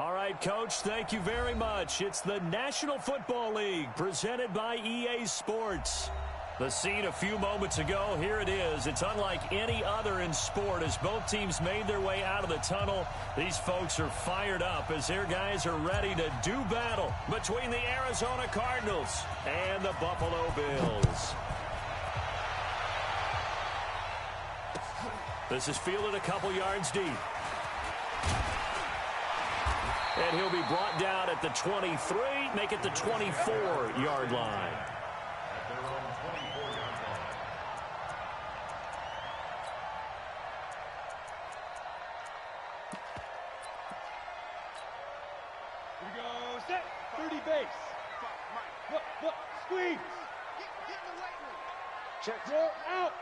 All right, Coach, thank you very much. It's the National Football League presented by EA Sports. The scene a few moments ago, here it is. It's unlike any other in sport as both teams made their way out of the tunnel. These folks are fired up as their guys are ready to do battle between the Arizona Cardinals and the Buffalo Bills. This is fielded a couple yards deep. And he'll be brought down at the 23, make it the 24-yard line. Here we go, set, 30 base. Look, squeeze. Get in the weight room. Check. Roll out.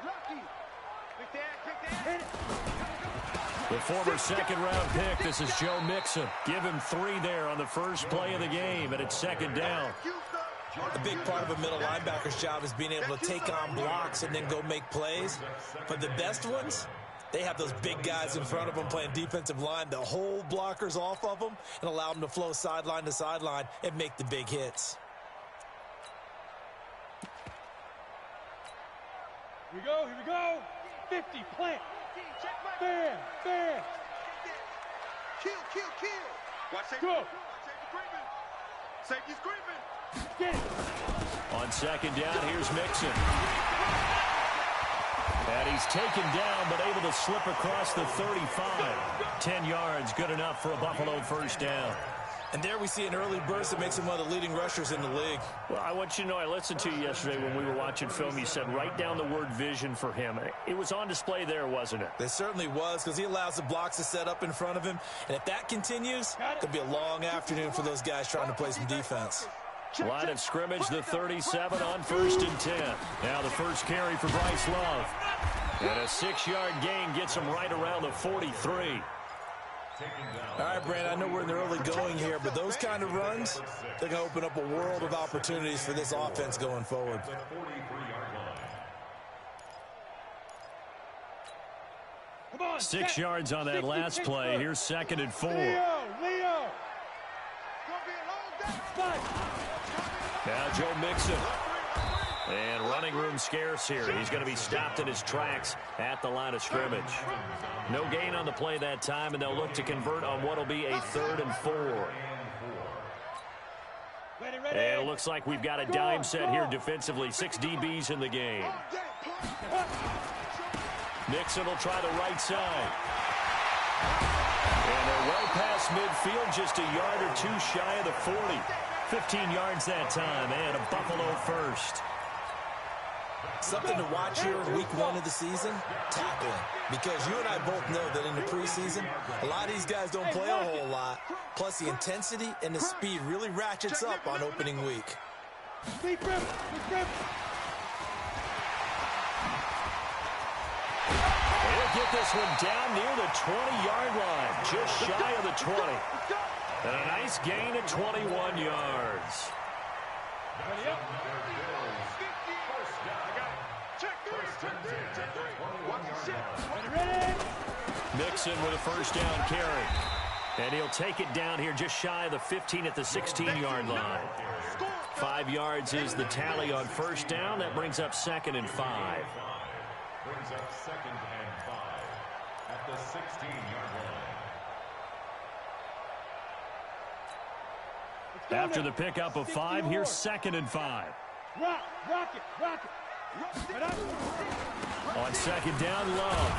Lucky. Kick that. Hit it. The former second-round pick, this is Joe Mixon. Give him 3 there on the first play of the game, and it's second down. A big part of a middle linebacker's job is being able to take on blocks and then go make plays. But the best ones, they have those big guys in front of them playing defensive line to hold blockers off of them and allow them to flow sideline to sideline and make the big hits. Here we go. 50, plant. Bam. Kill. Watch safety. Go. Safety's creeping. Get it. On second down, here's Mixon. And he's taken down, but able to slip across the 35. 10 yards, good enough for a Buffalo first down. And there we see an early burst that makes him one of the leading rushers in the league. Well, I want you to know, I listened to you yesterday when we were watching film. You said write down the word vision for him. It was on display there, wasn't it? It certainly was, because he allows the blocks to set up in front of him. And if that continues, it could be a long afternoon for those guys trying to play some defense. Line of scrimmage, the 37 on 1st and 10. Now the first carry for Bryce Love. And a 6-yard gain gets him right around the 43. All right, Brandon, I know we're in the early going here, but those kind of runs, they're going to open up a world of opportunities for this offense going forward. Come on. 6 yards on that last play. Here's 2nd and 4. Leo. Now Joe Mixon. And running room scarce here. He's going to be stopped in his tracks at the line of scrimmage. No gain on the play that time, and they'll look to convert on what will be a 3rd and 4. And it looks like we've got a dime set here defensively. 6 DBs in the game. Mixon will try the right side. And they're well past midfield, just a yard or 2 shy of the 40. 15 yards that time, and a Buffalo first. Something to watch here in week 1 of the season, tackling. Because you and I both know that in the preseason, a lot of these guys don't play a whole lot. Plus, the intensity and the speed really ratchets up on opening week. He'll get this one down near the 20-yard line, just shy of the 20. And a nice gain at 21 yards. Mixon with a first down carry. And he'll take it down here just shy of the 15 at the 16-yard line. 5 yards is the tally on first down. That brings up 2nd and 5. Brings up 2nd and 5 at the 16-yard line. After the pickup of 5, here's 2nd and 5. Rock it. On second down, Love.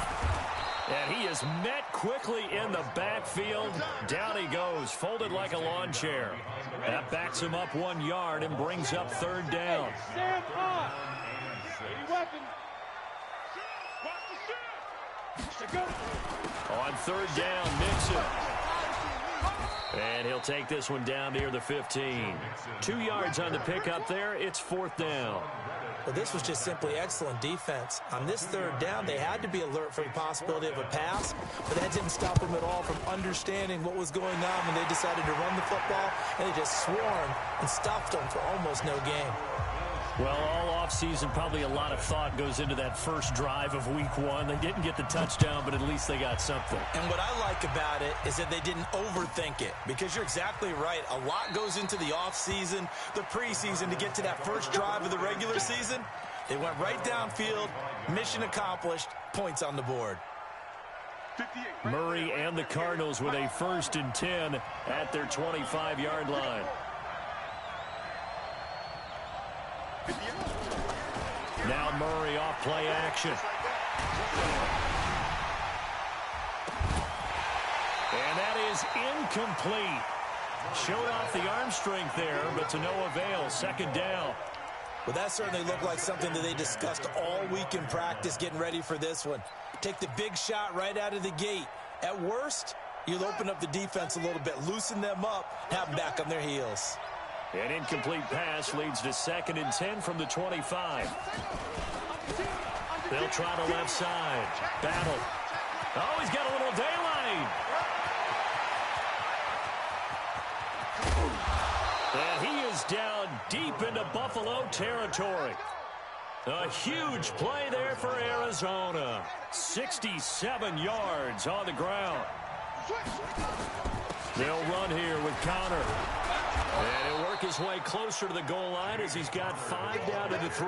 And he is met quickly in the backfield. Down he goes, folded like a lawn chair. That backs him up 1 yard and brings up 3rd down. Stand up. Weapon. On 3rd down, Mixon. And he'll take this one down near the 15. 2 yards on the pickup there. It's 4th down. Well, this was just simply excellent defense. On this 3rd down, they had to be alert for the possibility of a pass, but that didn't stop them at all from understanding what was going on when they decided to run the football, and they just swarmed and stuffed them for almost no gain. Well, all offseason, probably a lot of thought goes into that first drive of week one. They didn't get the touchdown, but at least they got something. And what I like about it is that they didn't overthink it, because you're exactly right. A lot goes into the offseason, the preseason, to get to that first drive of the regular season. They went right downfield, mission accomplished, points on the board. Murray and the Cardinals with a 1st and 10 at their 25-yard line. Now Murray off play action. And that is incomplete. Showed off the arm strength there, but to no avail. 2nd down. Well, that certainly looked like something that they discussed all week in practice, getting ready for this one. Take the big shot right out of the gate. At worst, you'll open up the defense a little bit, loosen them up, have them back on their heels. An incomplete pass leads to 2nd and 10 from the 25. They'll try the left side. Battle. Oh, he's got a little daylight. And he is down deep into Buffalo territory. A huge play there for Arizona. 67 yards on the ground. They'll run here with Connor. And he'll work his way closer to the goal line as he's got 5 down to the 3.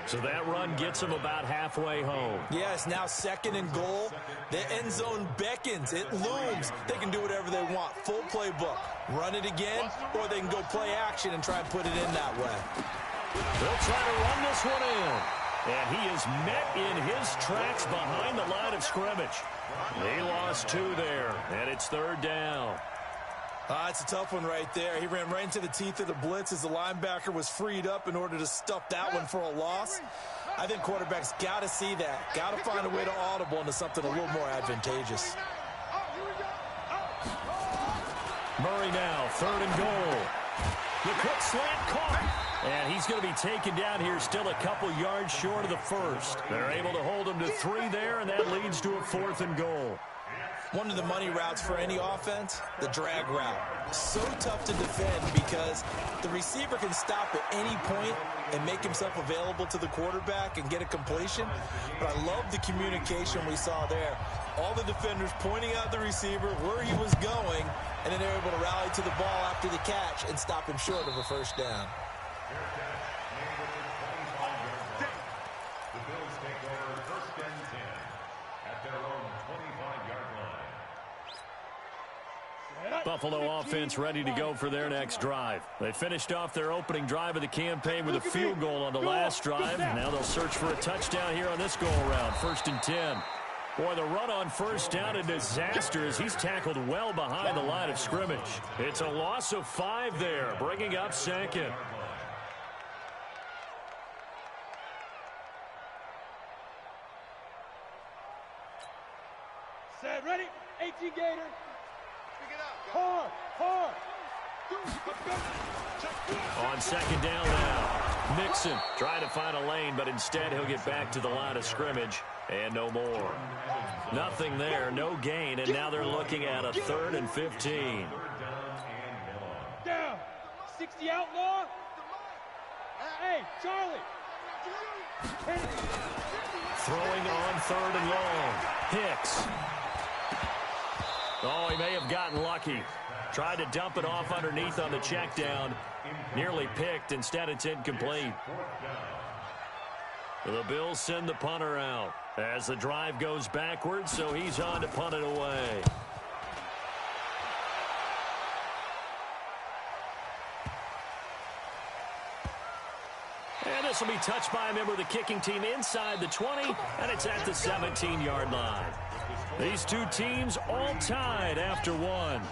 So that run gets him about halfway home. Yes, now 2nd and goal. The end zone beckons. It looms. They can do whatever they want. Full playbook. Run it again, or they can go play action and try and put it in that way. They'll try to run this one in. And he is met in his tracks behind the line of scrimmage. He lost 2 there, and it's 3rd down. It's a tough one right there. He ran right into the teeth of the blitz as the linebacker was freed up in order to stuff that one for a loss. I think quarterbacks got to see that. Got to find a way to audible into something a little more advantageous. Murray now, 3rd and goal. The quick slant caught. And he's going to be taken down here, still a couple yards short of the 1st. They're able to hold him to 3 there, and that leads to a 4th and goal. One of the money routes for any offense, the drag route. So tough to defend because the receiver can stop at any point and make himself available to the quarterback and get a completion. But I love the communication we saw there. All the defenders pointing out the receiver, where he was going, and then they're able to rally to the ball after the catch and stop him short of a 1st down. The Bills take over 1st and 10 at their own 25-yard line. Buffalo offense ready to go for their next drive. They finished off their opening drive of the campaign with a field goal on the last drive. Now they'll search for a touchdown here on this go-around. 1st and 10. Boy, the run on 1st down, a disaster as he's tackled well behind the line of scrimmage. It's a loss of 5 there, bringing up 2nd. Set, ready, 18 Gator. Hard, hard. On 2nd down now, Mixon trying to find a lane, but instead he'll get back to the line of scrimmage and no more. Nothing there, no gain, and now they're looking at a 3rd and 15. Down, 60 outlaw. Hey, Charlie. Throwing on 3rd and long, Hicks. Oh, he may have gotten lucky. Tried to dump it off underneath on the check down. Nearly picked. Instead, it's incomplete. The Bills send the punter out as the drive goes backwards, so he's on to punt it away. And this will be touched by a member of the kicking team inside the 20, and it's at the 17-yard line. These two teams all tied after one.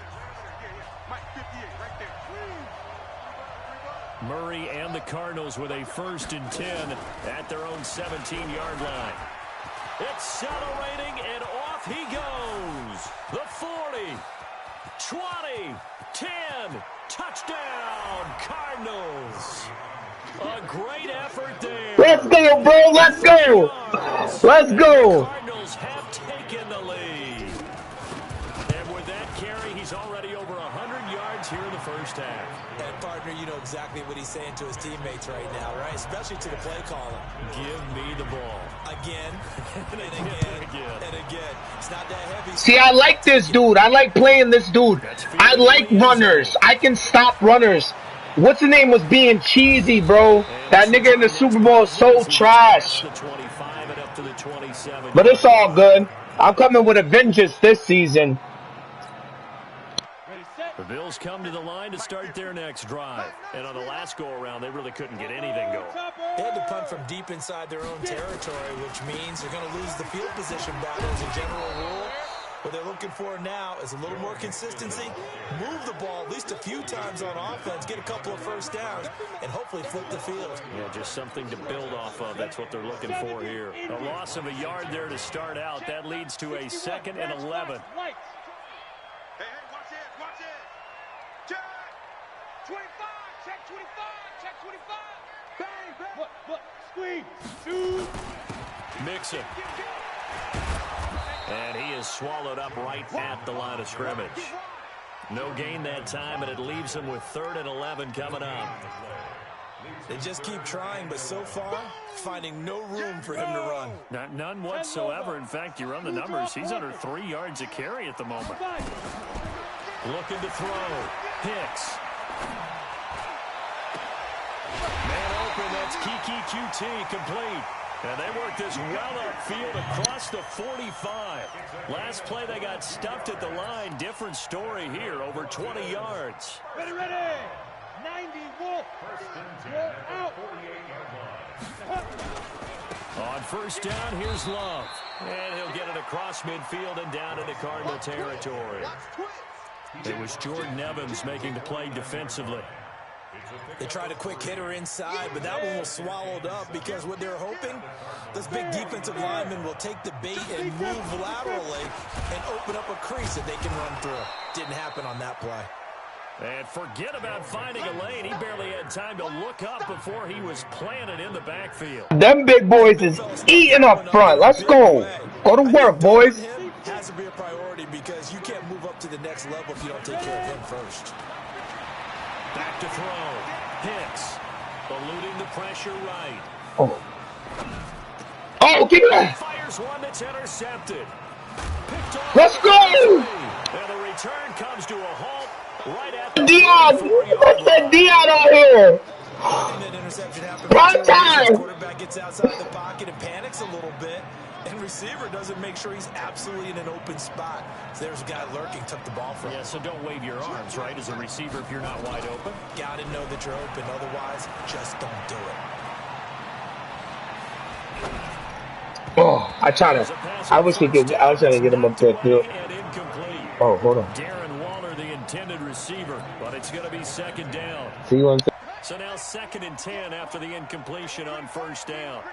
Murray and the Cardinals with a 1st and 10 at their own 17-yard line. Accelerating, and off he goes. The 40, 20, 10, touchdown, Cardinals. A great effort there. Let's go, bro. Let's go. Let's go. The Cardinals have taken the lead. And with that carry, he's already over 100 yards here in the 1st half. And, partner, you know exactly exactly what he's saying to his teammates right now, right? Especially to the play caller. Give me the ball. Again, and again, and again. It's not that heavy. See, I like this dude. I like playing this dude. I like runners. I can stop runners. What's the name was being cheesy, bro. That nigga in the Super Bowl is so trash. But it's all good. I'm coming with a vengeance this season. The Bills come to the line to start their next drive. And on the last go-around, they really couldn't get anything going. They had to punt from deep inside their own territory, which means they're going to lose the field position battle as a general rule. What they're looking for now is a little more consistency, move the ball at least a few times on offense, get a couple of first downs, and hopefully flip the field. Yeah, just something to build off of. That's what they're looking for here. A loss of a yard there to start out. That leads to a 2nd and 11. Hey, watch it. Check. 25, check 25. Bang. Look, squeeze. Shoot. Mixon. And he is swallowed up right at the line of scrimmage. No gain that time, and it leaves him with 3rd and 11 coming up. They just keep trying, but so far, finding no room for him to run. None whatsoever. In fact, you run the numbers. He's under 3 yards a carry at the moment. Looking to throw. Hicks. Man open. That's Kiki QT complete. And they work this well upfield across the 45. Last play, they got stuffed at the line. Different story here, over 20 yards. Ready. 90, Wolf. Roll out. On first down, here's Love. And he'll get it across midfield and down into Cardinal territory. It was Jordan Evans making the play defensively. They tried a quick hitter inside, but that one was swallowed up because what they're hoping, those big defensive linemen will take the bait and move laterally and open up a crease that they can run through. Didn't happen on that play. And forget about finding a lane. He barely had time to look up before he was planted in the backfield. Them big boys is eating up front. Let's go. Go to work, boys. Has to be a priority because you can't move up to the next level if you don't take care of him first. Back to throw. Hicks. Eluding the pressure right. Oh, give me that. Fires one that's intercepted. Picked off. Let's go. And the return comes to a halt right at the Dion. Let's get Dion out here. That interception happened. Run time. Quarterback gets outside the pocket and panics a little bit. And receiver doesn't make sure he's absolutely in an open spot. So there's a guy lurking, took the ball from him. Yeah, so don't wave your arms, right, as a receiver if you're not wide open. Got to know that you're open. Otherwise, just don't do it. Oh, I wish I was trying to get him up to the field. Oh, hold on. Darren Waller, the intended receiver, but it's going to be 2nd down. See you on. So now 2nd and 10 after the incompletion on first down.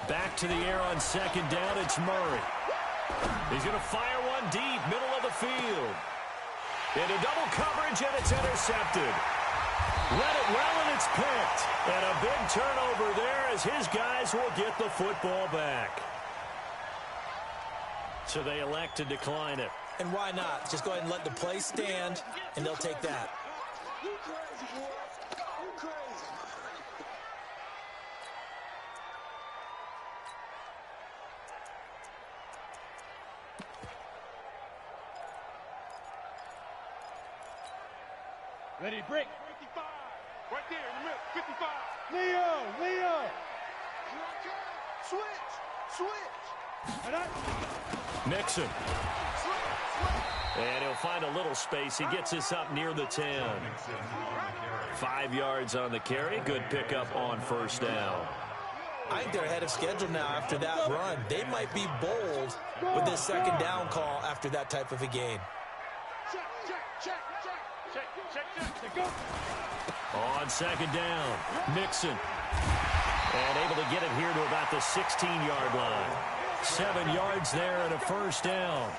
Back to the air on 2nd down, it's Murray. He's going to fire one deep, middle of the field. Into double coverage, and it's intercepted. Read it well, and it's picked. And a big turnover there as his guys will get the football back. So they elect to decline it. And why not? Just go ahead and let the play stand, and they'll take that. Ready, break. 55. Right there in the middle. 55. Leo. Switch. Mixon. And he'll find a little space. He gets us up near the 10. 5 yards on the carry. Good pickup on first down. I think they're ahead of schedule now after that run. They might be bold with this 2nd down call after that type of a game. Check. Go. On 2nd down, Mixon. And able to get it here to about the 16-yard line. 7 yards there and a first down.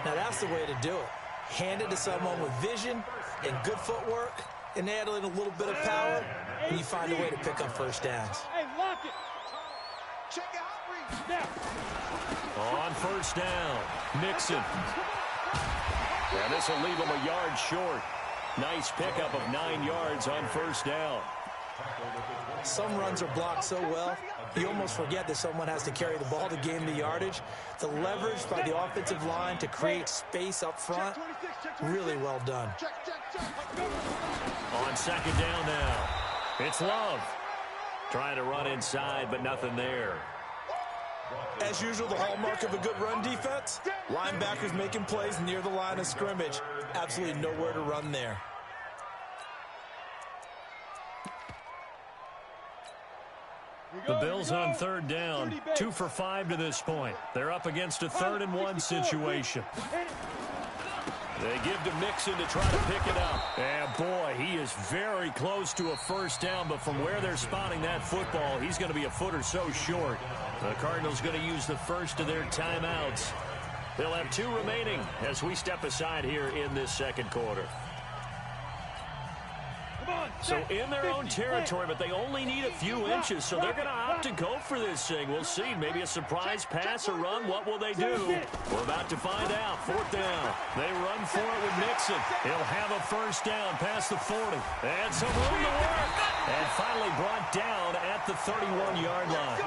Now that's the way to do it. Hand it to someone with vision and good footwork and add in a little bit of power, and you find a way to pick up first downs. Hey, lock it. Check out. Now. On first down, Mixon. And this will leave him a yard short. Nice pickup of 9 yards on first down. Some runs are blocked so well, you almost forget that someone has to carry the ball to gain the yardage. The leverage by the offensive line to create space up front, really well done. On second down now, it's Love. Trying to run inside, but nothing there. As usual, the hallmark of a good run defense, linebackers making plays near the line of scrimmage. Absolutely nowhere to run there. The Bills on third down, 2 for 5 to this point. They're up against a 3rd and 1 situation. They give to Mixon to try to pick it up. And boy, he is very close to a first down, but from where they're spotting that football, he's going to be a foot or so short. The Cardinals going to use the first of their timeouts. They'll have 2 remaining as we step aside here in this second quarter. So in their own territory, but they only need a few inches, so they're going to opt to go for this thing. We'll see. Maybe a surprise pass or run. What will they do? We're about to find out. 4th down. They run for it with Mixon. He'll have a first down past the 40. And some room to work. And finally brought down at the 31-yard line.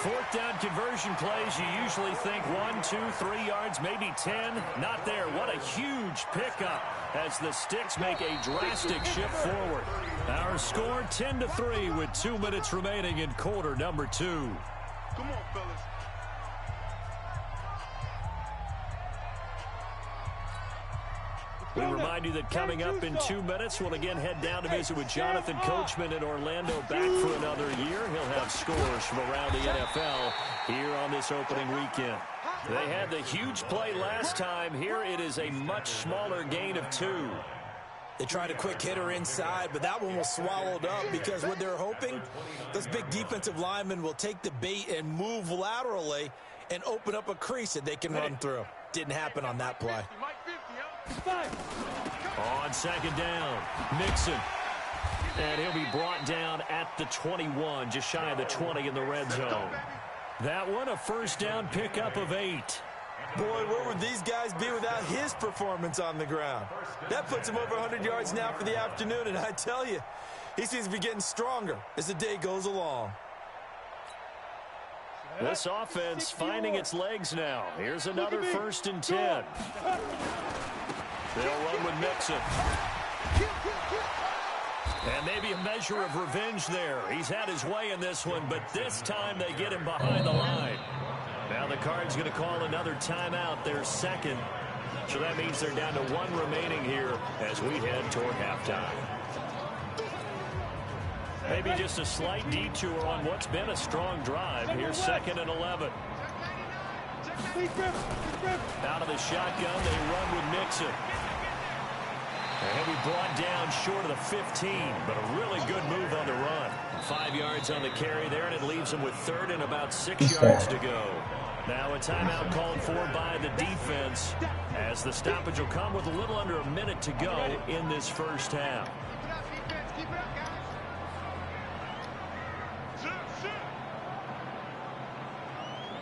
4th down conversion plays, you usually think 1, 2, 3 yards, maybe 10. Not there. What a huge pickup as the Sticks make a drastic shift forward. Our score 10-3 with 2 minutes remaining in quarter number 2. Come on, fellas. We remind you that coming up in 2 minutes, we'll again head down to visit with Jonathan Coachman in Orlando, back for another year. He'll have scores from around the NFL here on this opening weekend. They had the huge play last time. Here it is a much smaller gain of 2. They tried a quick hitter inside, but that one was swallowed up because what they're hoping, those big defensive linemen will take the bait and move laterally and open up a crease that they can run through. Didn't happen on that play. On second down, Mixon. And he'll be brought down at the 21, just shy of the 20 in the red zone. That one, a first down pickup of 8. Boy, where would these guys be without his performance on the ground? That puts him over 100 yards now for the afternoon, and I tell you, he seems to be getting stronger as the day goes along. This offense finding its legs now. Here's another 1st and 10. They'll run with Mixon. And maybe a measure of revenge there. He's had his way in this one, but this time they get him behind the line. Now the Cards going to call another timeout, their second. So that means they're down to 1 remaining here as we head toward halftime. Maybe just a slight detour on what's been a strong drive. Here's 2nd and 11. Out of the shotgun, they run with Mixon. And he'll be brought down short of the 15, but a really good move on the run. 5 yards on the carry there, and it leaves him with 3rd and about 6 yards to go. Now a timeout called for by the defense as the stoppage will come with a little under a minute to go in this first half.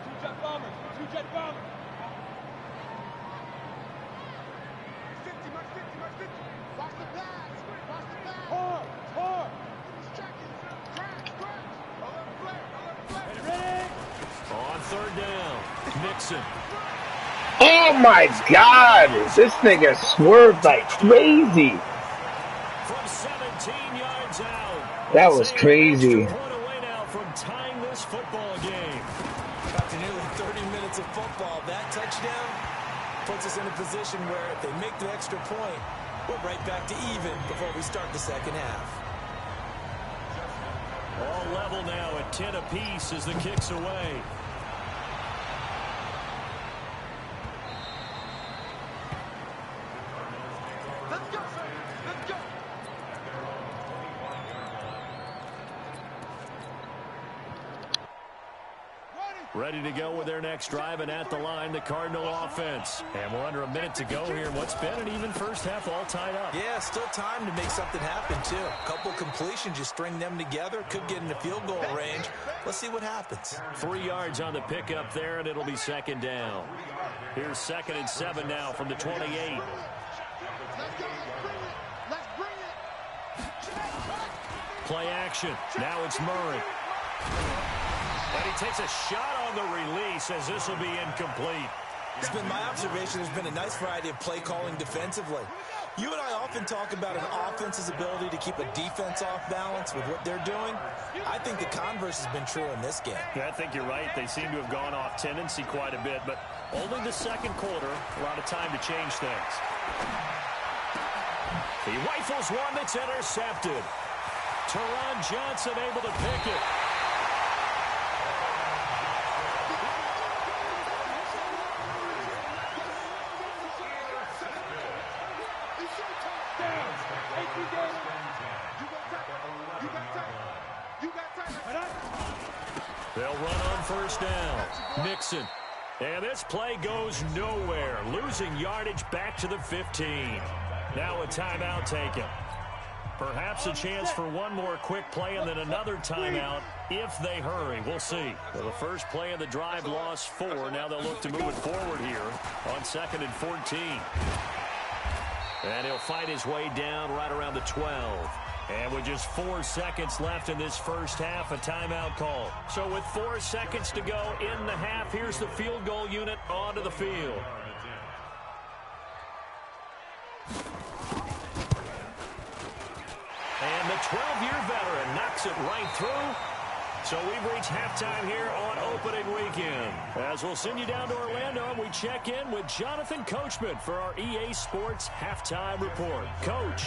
Two-jet bombers. Two-jet bombers. Watch the pass. Watch the pass. Hard. Hard. Ready? On 3rd down, Mixon. Oh my God! This nigga swerved like crazy. From 17 yards out. That was crazy. Point away now from tying this football game. After nearly 30 minutes of football, that touchdown puts us in a position where if they make the extra point, we're right back to even before we start the second half. All level now at 10 apiece as the kick's away. Let's go, sir. Let's go. Ready to go with their next drive, and at the line, the Cardinal offense. And we're under a minute to go here in what's been an even first half, all tied up. Yeah, still time to make something happen, too. A couple completions, you string them together, could get in the field goal range. Let's see what happens. 3 yards on the pickup there, and it'll be 2nd down. Here's 2nd and 7 now from the 28. Play action. Now it's Murray. And he takes a shot on the release as this will be incomplete. It's been my observation there's been a nice variety of play calling defensively. You and I often talk about an offense's ability to keep a defense off balance with what they're doing. I think the converse has been true in this game. Yeah, I think you're right. They seem to have gone off tendency quite a bit, but only the second quarter, a lot of time to change things. He rifles one that's intercepted. Teron Johnson able to pick it. They'll run on first down. Mixon. And this play goes nowhere. Losing yardage back to the 15. Now a timeout taken. Perhaps a chance for one more quick play and then another timeout if they hurry. We'll see. Well, the first play of the drive lost 4. Now they'll look to move it forward here on 2nd and 14. And he'll fight his way down right around the 12. And with just 4 seconds left in this first half, a timeout call. So with 4 seconds to go in the half, here's the field goal unit onto the field. And the 12-year veteran knocks it right through. So we've reached halftime here on opening weekend. As we'll send you down to Orlando, and we check in with Jonathan Coachman for our EA Sports Halftime Report. Coach,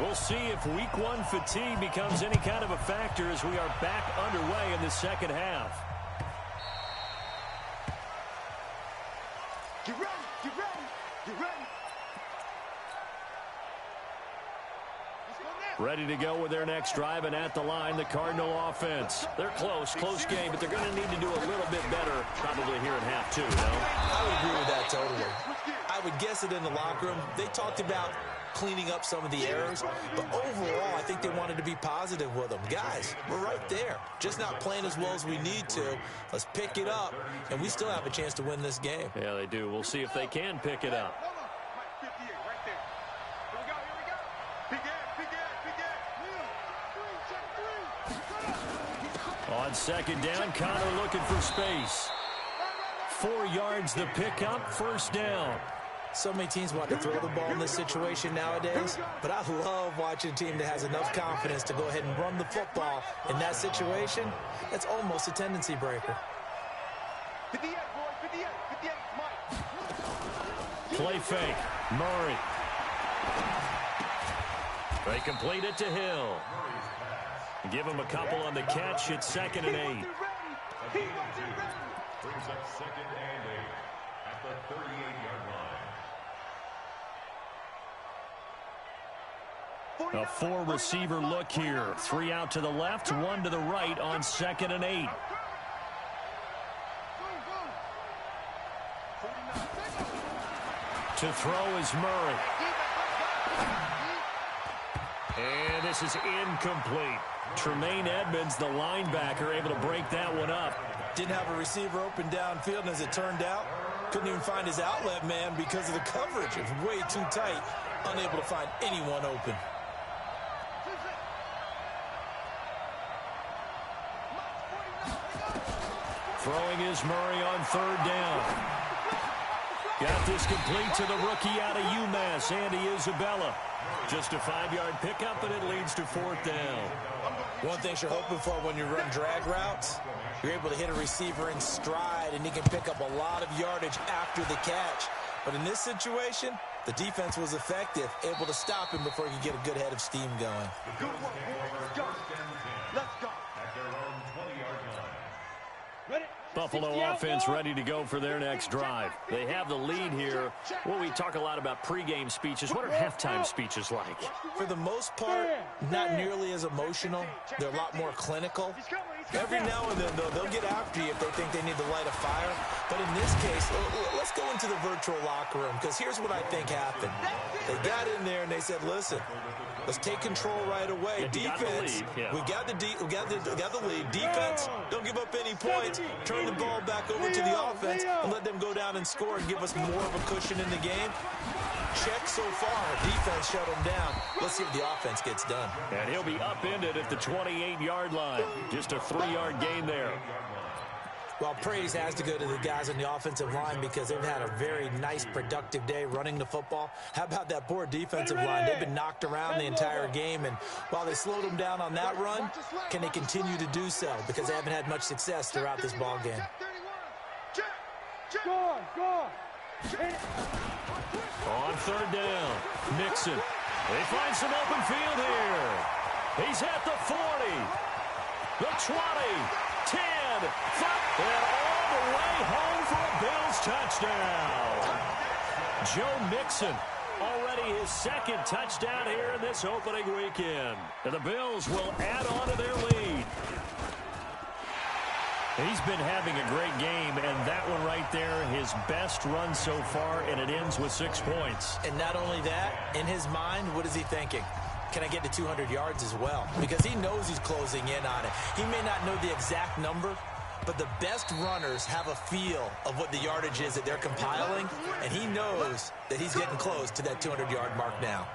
we'll see if Week 1 fatigue becomes any kind of a factor as we are back underway in the second half. Get ready, get ready, get ready. Ready to go with their next drive, and at the line, the Cardinal offense. They're close game, but they're going to need to do a little bit better probably here in half 2, no? I would agree with that totally. I would guess it in the locker room. They talked about cleaning up some of the errors, but overall, I think they wanted to be positive with them. Guys, we're right there. Just not playing as well as we need to. Let's pick it up, and we still have a chance to win this game. Yeah, they do. We'll see if they can pick it up. On second down, Connor looking for space. 4 yards the pickup, first down. So many teams want to throw the ball in this situation nowadays, but I love watching a team that has enough confidence to go ahead and run the football in that situation. That's almost a tendency breaker. Play fake, Murray. They complete it to Hill. Give him a couple on the catch. It's 2nd and 8. Brings up 2nd and 8 at the 38-yard line. A 4-receiver look here. 3 out to the left, 1 to the right on 2nd and 8. To throw is Murray. And this is incomplete. Tremaine Edmonds, the linebacker, able to break that one up. Didn't have a receiver open downfield, and as it turned out, couldn't even find his outlet man because of the coverage. It was way too tight, unable to find anyone open. Throwing is Murray on 3rd down. Got this complete to the rookie out of UMass, Andy Isabella. Just a 5-yard pickup, and it leads to 4th down. One thing you're hoping for when you run drag routes, you're able to hit a receiver in stride, and he can pick up a lot of yardage after the catch. But in this situation, the defense was effective, able to stop him before he could get a good head of steam going. Good work, let's go. Let's go. At their own 20-yard line. Ready? Buffalo offense ready to go for their next drive. They have the lead here. Well, we talk a lot about pregame speeches. What are halftime speeches like? For the most part, not nearly as emotional. They're a lot more clinical. Every now and then, though, they'll get after you if they think they need to light a fire. But in this case, let's go into the virtual locker room, because here's what I think happened. They got in there and they said, listen, let's take control right away. Defense, we got the lead. Defense, don't give up any points. Turn turn the ball back over to the offense and let them go down and score and give us more of a cushion in the game. Check so far. Defense shut him down. Let's see if the offense gets done. And he'll be upended at the 28-yard line. Just a 3-yard gain there. Well, praise has to go to the guys on the offensive line because they've had a very nice, productive day running the football. How about that poor defensive line? They've been knocked around the entire game, and while they slowed them down on that run, can they continue to do so? Because they haven't had much success throughout this ball game. On third down, Mixon. They find some open field here. He's at the 40, the 20, 10, 5, and all the way home for a Bills touchdown. Joe Mixon, already his second touchdown here in this opening weekend. And the Bills will add on to their lead. He's been having a great game, and that one right there, his best run so far, and it ends with 6 points. And not only that, in his mind, what is he thinking? Can I get to 200 yards as well? Because he knows he's closing in on it. He may not know the exact number, but the best runners have a feel of what the yardage is that they're compiling, and he knows that he's getting close to that 200-yard mark now.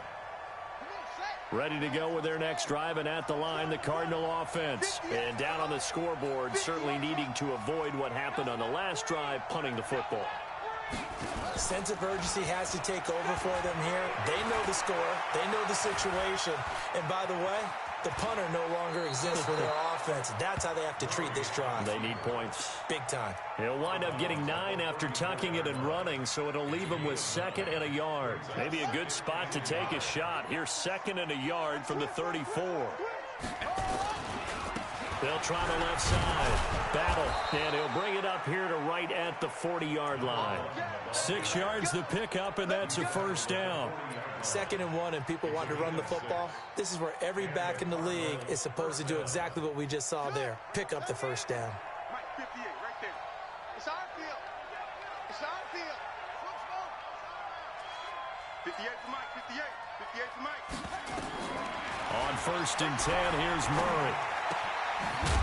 Ready to go with their next drive, and at the line, the Cardinal offense. And down on the scoreboard, certainly needing to avoid what happened on the last drive, punting the football. Sense of urgency has to take over for them here. They know the score. They know the situation. And by the way, the punter no longer exists for their offense. That's how they have to treat this drive. They need points. Big time. He'll wind up getting 9 after tucking it and running, so it'll leave him with 2nd and a yard. Maybe a good spot to take a shot. Here's 2nd and a yard from the 34. They'll try the left side. Battle. And he'll bring it up here to right at the 40-yard line. 6 yards the pickup, and that's a first down. 2nd and 1, and people want to run the football. This is where every back in the league is supposed to do exactly what we just saw there. Pick up the first down. Mike, 58, right there. It's our field. It's our field. 58 for Mike, 58. 58 for Mike. On 1st and 10, here's Murray.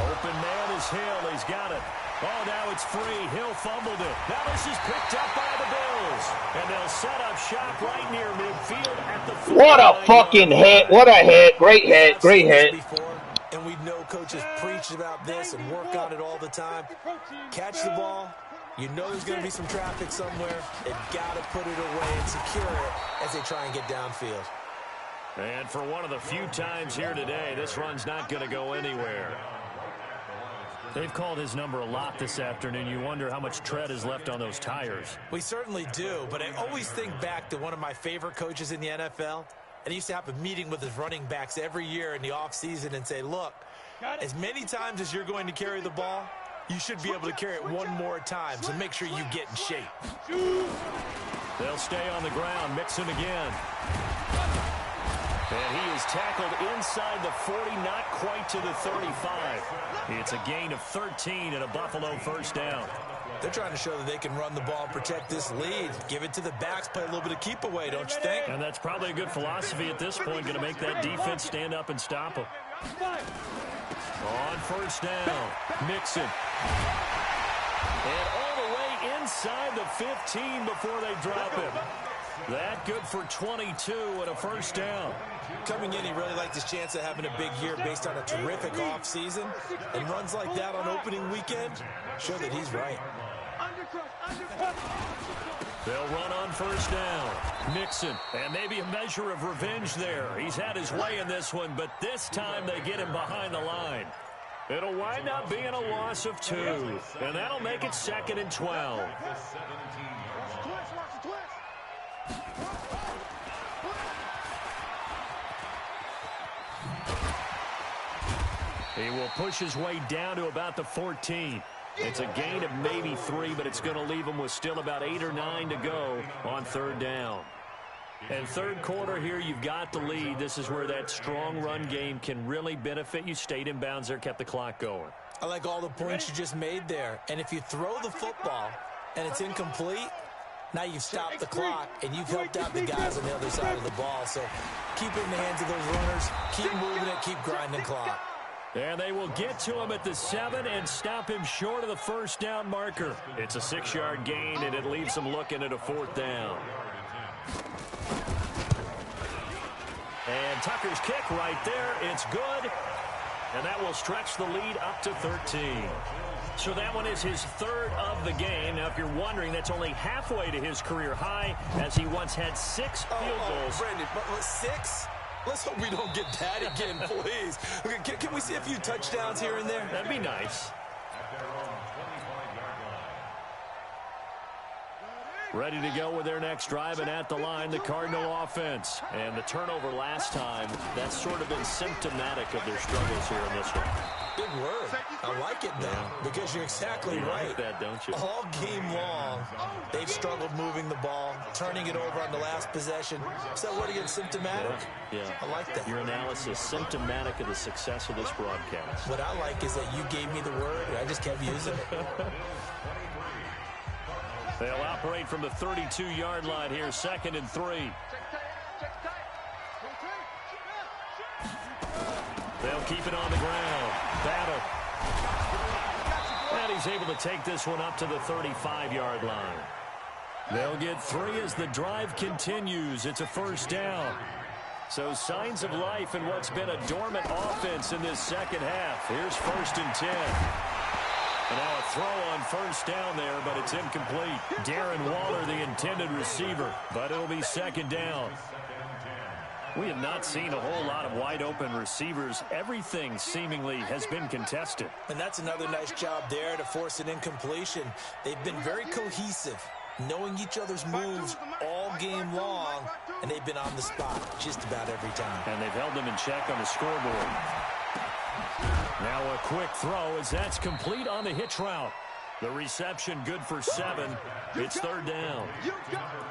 Open man is Hill. He's got it. Oh, now it's free. Hill fumbled it. Now this is picked up by the Bills. And they'll set up shop right near midfield at the 49. What a fucking hit. What a hit. Great hit. Great hit. And we know coaches preach about this and work on it all the time. Catch the ball. You know there's going to be some traffic somewhere. They've got to put it away and secure it as they try and get downfield. And for one of the few times here today, this run's not going to go anywhere. They've called his number a lot this afternoon. You wonder how much tread is left on those tires. We certainly do, but I always think back to one of my favorite coaches in the NFL. And he used to have a meeting with his running backs every year in the offseason and say, look, as many times as you're going to carry the ball, you should be able to carry it one more time, so make sure you get in shape. They'll stay on the ground. Mixon again. And he is tackled inside the 40, not quite to the 35. It's a gain of 13 and a Buffalo first down. They're trying to show that they can run the ball, protect this lead. Give it to the backs, play a little bit of keep away, don't you think? And that's probably a good philosophy at this point, going to make that defense stand up and stop them. On 1st down, Mixon. And all the way inside the 15 before they drop him. That good for 22 and a first down. Coming in, he really liked his chance of having a big year based on a terrific offseason. And runs like that on opening weekend show that he's right. They'll run on 1st down. Mixon, and maybe a measure of revenge there. He's had his way in this one, but this time they get him behind the line. It'll wind up being a loss of 2, and that'll make it 2nd and 12. He will push his way down to about the 14. It's a gain of maybe 3, but it's going to leave him with still about 8 or 9 to go on 3rd down. And 3rd quarter here, you've got the lead. This is where that strong run game can really benefit you. Stayed in bounds there, kept the clock going. I like all the points you just made there. And if you throw the football and it's incomplete, now you've stopped the clock and you've helped out the guys on the other side of the ball. So keep it in the hands of those runners. Keep moving it. Keep grinding clock. And they will get to him at the 7 and stop him short of the first down marker. It's a 6-yard gain, and it leaves them looking at a 4th down. And Tucker's kick right there. It's good. And that will stretch the lead up to 13. So that one is his 3rd of the game. Now, if you're wondering, that's only halfway to his career high, as he once had 6 field goals. Brandon, but 6? Let's hope we don't get that again, please. Okay, can we see a few touchdowns here and there? That'd be nice. Ready to go with their next drive, and at the line, the Cardinal offense. And the turnover last time, that's sort of been symptomatic of their struggles here in this one. Big word. I like it now, because you're exactly right. Like that, don't you? All game long, they've struggled moving the ball, turning it over on the last possession. Is that word again, symptomatic? Yeah. I like that. Your analysis, symptomatic of the success of this broadcast. What I like is that you gave me the word, and I just kept using it. They'll operate from the 32-yard line here, 2nd and 3. They'll keep it on the ground. Battle. And he's able to take this one up to the 35-yard line. They'll get 3 as the drive continues. It's a 1st down. So signs of life in what's been a dormant offense in this second half. Here's 1st and 10. And now a throw on 1st down there, but it's incomplete. Darren Waller, the intended receiver, but it'll be 2nd down. We have not seen a whole lot of wide-open receivers. Everything seemingly has been contested. And that's another nice job there to force an incompletion. They've been very cohesive, knowing each other's moves all game long, and they've been on the spot just about every time. And they've held them in check on the scoreboard. Now a quick throw as that's complete on the hitch route. The reception good for 7. It's 3rd down.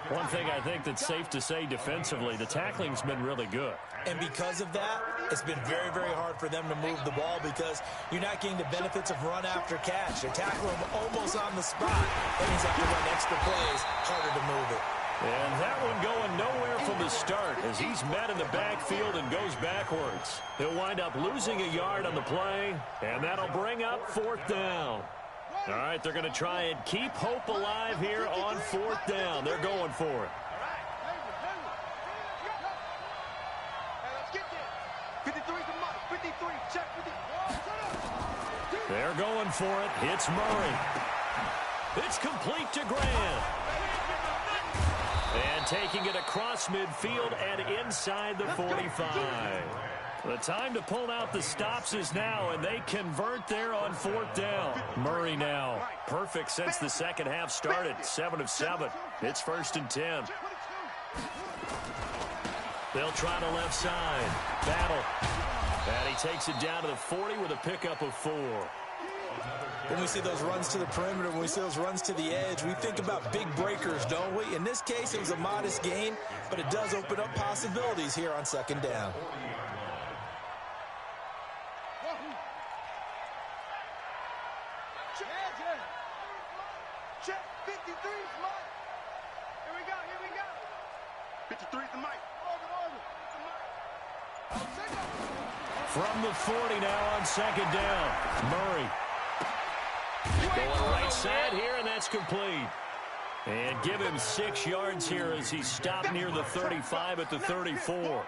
One thing I think that's safe to say defensively, the tackling's been really good. And because of that, it's been very, very hard for them to move the ball because you're not getting the benefits of run after catch. They're tackling him almost on the spot. That means they have to run extra plays, harder to move it. And that one going nowhere from the start as he's met in the backfield and goes backwards. He'll wind up losing a yard on the play, and that'll bring up 4th down. All right, they're going to try and keep hope alive here on 4th down. They're going for it. They're going for it. It's Murray. It's complete to Grant. And taking it across midfield and inside the 45. The time to pull out the stops is now, and they convert there on 4th down. Murray now, perfect since the second half started, 7 of 7. It's 1st and 10. They'll try the left side. Battle. And he takes it down to the 40 with a pickup of 4. When we see those runs to the perimeter, when we see those runs to the edge, we think about big breakers, don't we? In this case, it was a modest gain, but it does open up possibilities here on 2nd down. Check, 53's Mike. Here we go, here we go. 53's the Mike. From the 40 now on 2nd down. Murray. Going right side here, and that's complete. And give him 6 yards here as he's stopped near the 35 at the 34.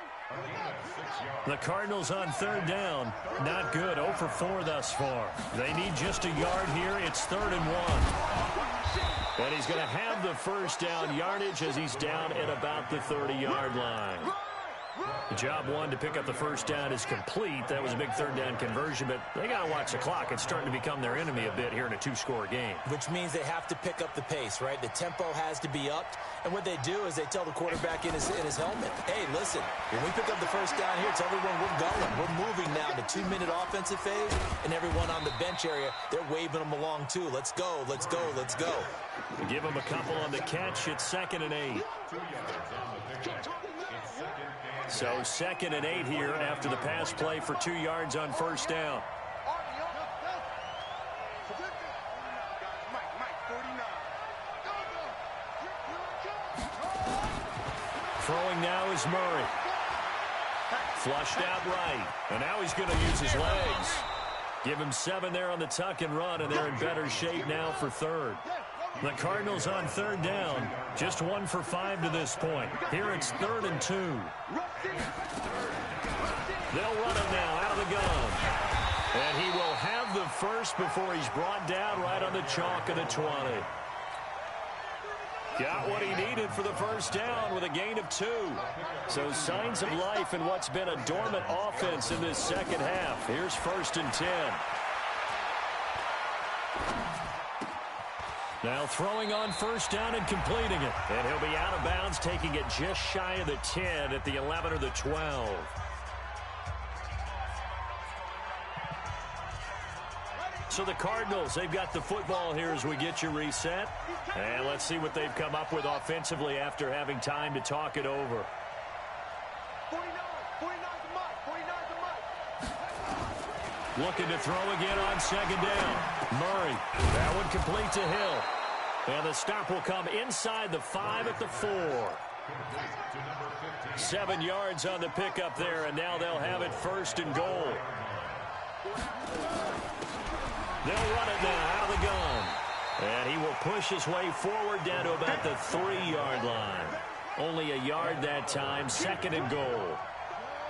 The Cardinals on 3rd down. Not good. 0 for 4 thus far. They need just a yard here. It's 3rd and 1. And he's going to have the 1st down yardage as he's down at about the 30-yard line. Job 1 to pick up the 1st down is complete. That was a big 3rd down conversion, but they got to watch the clock. It's starting to become their enemy a bit here in a 2-score game. Which means they have to pick up the pace, right? The tempo has to be upped. And what they do is they tell the quarterback in his helmet, hey, listen, when we pick up the 1st down here, tell everyone we're going. We're moving now to 2-minute offensive phase, and everyone on the bench area, they're waving them along too. Let's go, let's go, let's go. Give them a couple on the catch. It's 2nd and 8. So 2nd and 8 here after the pass play for 2 yards on 1st down. Throwing now is Murray. Flushed out right. And now he's going to use his legs. Give him 7 there on the tuck and run, and they're in better shape now for third. The Cardinals on third down. Just 1 for 5 to this point. Here it's 3rd and 2. They'll run it now out of the gun. And he will have the first before he's brought down right on the chalk of the 20. Got what he needed for the first down with a gain of 2. So signs of life in what's been a dormant offense in this second half. Here's 1st and 10. Now throwing on first down and completing it. And he'll be out of bounds, taking it just shy of the 10 at the 11 or the 12. So the Cardinals, they've got the football here as we get you reset. And let's see what they've come up with offensively after having time to talk it over. 49's the mark. 49's the mark. Looking to throw again on second down. Murray, that one complete to Hill. And the stop will come inside the 5 at the 4. 7 yards on the pickup there, and now they'll have it 1st and goal. They'll run it now out of the gun. And he will push his way forward down to about the 3-yard line. Only a yard that time, 2nd and goal.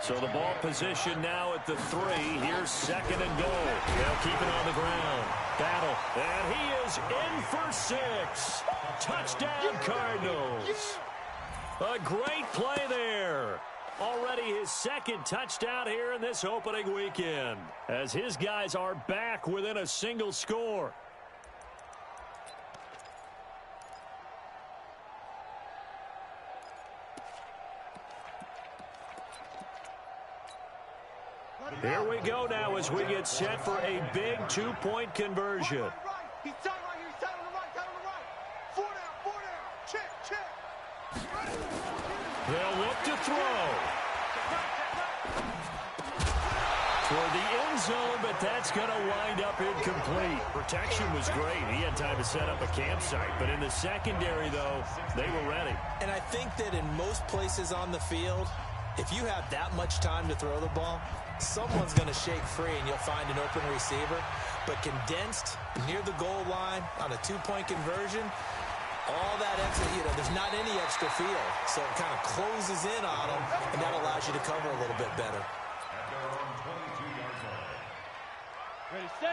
So the ball position now at the 3. Here's 2nd and goal. They'll keep it on the ground. Battle. And he is in for 6. Touchdown, Cardinals. A great play there. Already his 2nd touchdown here in this opening weekend, as his guys are back within a single score. Here we go now as we get set for a big 2-point conversion. He's tight right here. He's tight on the right. Tight on the right. 4 down. 4 down. Check. They'll look to throw. For the end zone, but that's going to wind up incomplete. Protection was great. He had time to set up a campsite. But in the secondary, though, they were ready. And I think that in most places on the field, if you have that much time to throw the ball, someone's going to shake free and you'll find an open receiver. But condensed near the goal line on a 2-point conversion, all that extra, there's not any extra field. So it kind of closes in on them, and that allows you to cover a little bit better.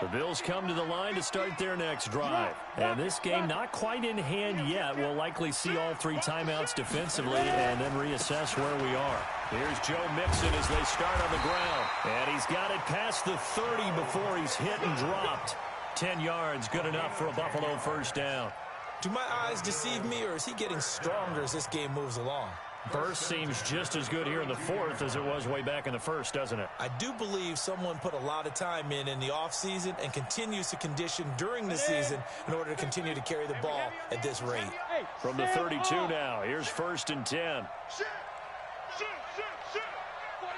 The Bills come to the line to start their next drive. And this game not quite in hand yet. We'll likely see all 3 timeouts defensively and then reassess where we are. Here's Joe Mixon as they start on the ground. And he's got it past the 30 before he's hit and dropped. 10 yards, good enough for a Buffalo first down. Do my eyes deceive me, or is he getting stronger as this game moves along? Burst seems just as good here in the 4th as it was way back in the 1st, doesn't it? I do believe someone put a lot of time in the offseason and continues to condition during the season in order to continue to carry the ball at this rate. From the 32 now, here's 1st and 10. Shit. 49,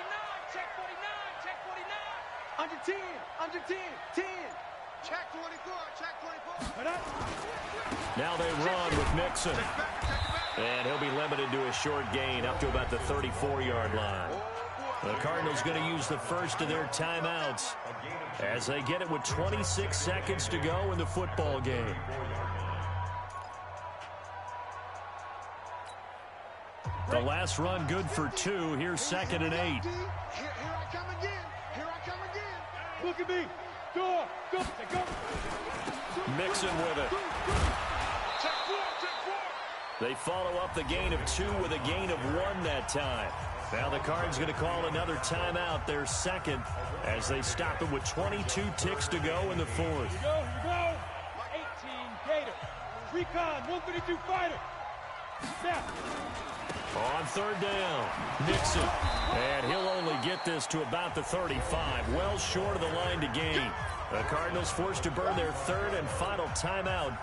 check 49, check 49. Under 10. Under 10. 10. Check 24. Check 24. Now they run with Mixon. And he'll be limited to a short gain up to about the 34-yard line. The Cardinals going to use the first of their timeouts as they get it with 26 seconds to go in the football game. The last run good for 2. Here's 2nd and 8. Here I come again. Here I come again. Look at me. Go. Mixon with it. Check 4. They follow up the gain of 2 with a gain of 1 that time. Now the Cards going to call another timeout, their 2nd, as they stop it with 22 ticks to go in the 4th. Here we go. 18 Gator. Recon 132 fighter. Snap. On 3rd down, Nixon. And he'll only get this to about the 35, well short of the line to gain. The Cardinals forced to burn their 3rd and final timeout,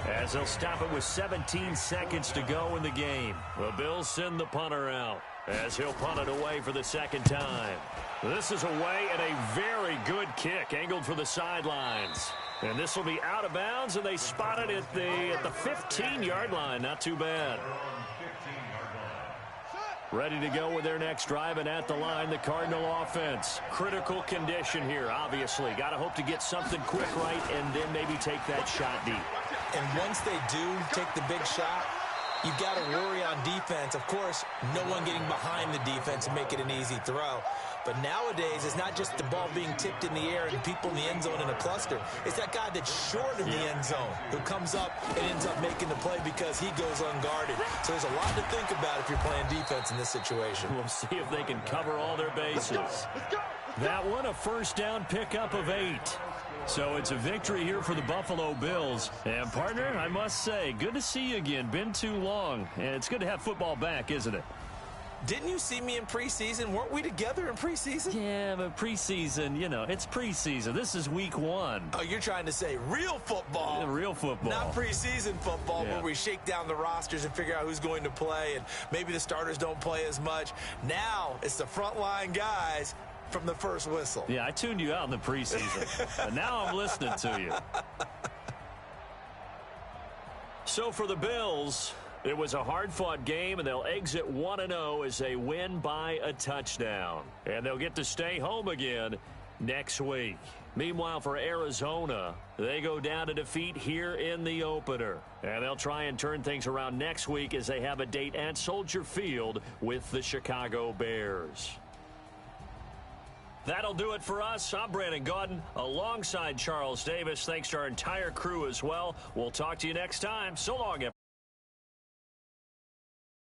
as they'll stop it with 17 seconds to go in the game. The Bills send the punter out as he'll punt it away for the 2nd time. This is away and a very good kick angled for the sidelines. And this will be out of bounds, and they spot it at the 15-yard line. Not too bad. Ready to go with their next drive, and at the line, the Cardinal offense. Critical condition here, obviously. Got to hope to get something quick right and then maybe take that shot deep. And once they do take the big shot, you've got to worry on defense. Of course, no one getting behind the defense and make it an easy throw. But nowadays, it's not just the ball being tipped in the air and people in the end zone in a cluster. It's that guy that's short in the end zone who comes up and ends up making the play because he goes unguarded. So there's a lot to think about if you're playing defense in this situation. We'll see if they can cover all their bases. That one, a first down pickup of 8. So it's a victory here for the Buffalo Bills. And, partner, I must say, good to see you again. Been too long. And it's good to have football back, isn't it? Didn't you see me in preseason? Weren't we together in preseason? Yeah, but preseason, you know, it's preseason. This is week 1. Oh, you're trying to say real football. Yeah, real football. Not preseason football where we shake down the rosters and figure out who's going to play, and maybe the starters don't play as much. Now it's the frontline guys from the first whistle. Yeah, I tuned you out in the preseason. But now I'm listening to you. So for the Bills, it was a hard-fought game, and they'll exit 1-0 as they win by a touchdown. And they'll get to stay home again next week. Meanwhile, for Arizona, they go down to defeat here in the opener. And they'll try and turn things around next week as they have a date at Soldier Field with the Chicago Bears. That'll do it for us. I'm Brandon Gaudin alongside Charles Davis. Thanks to our entire crew as well. We'll talk to you next time. So long, everyone.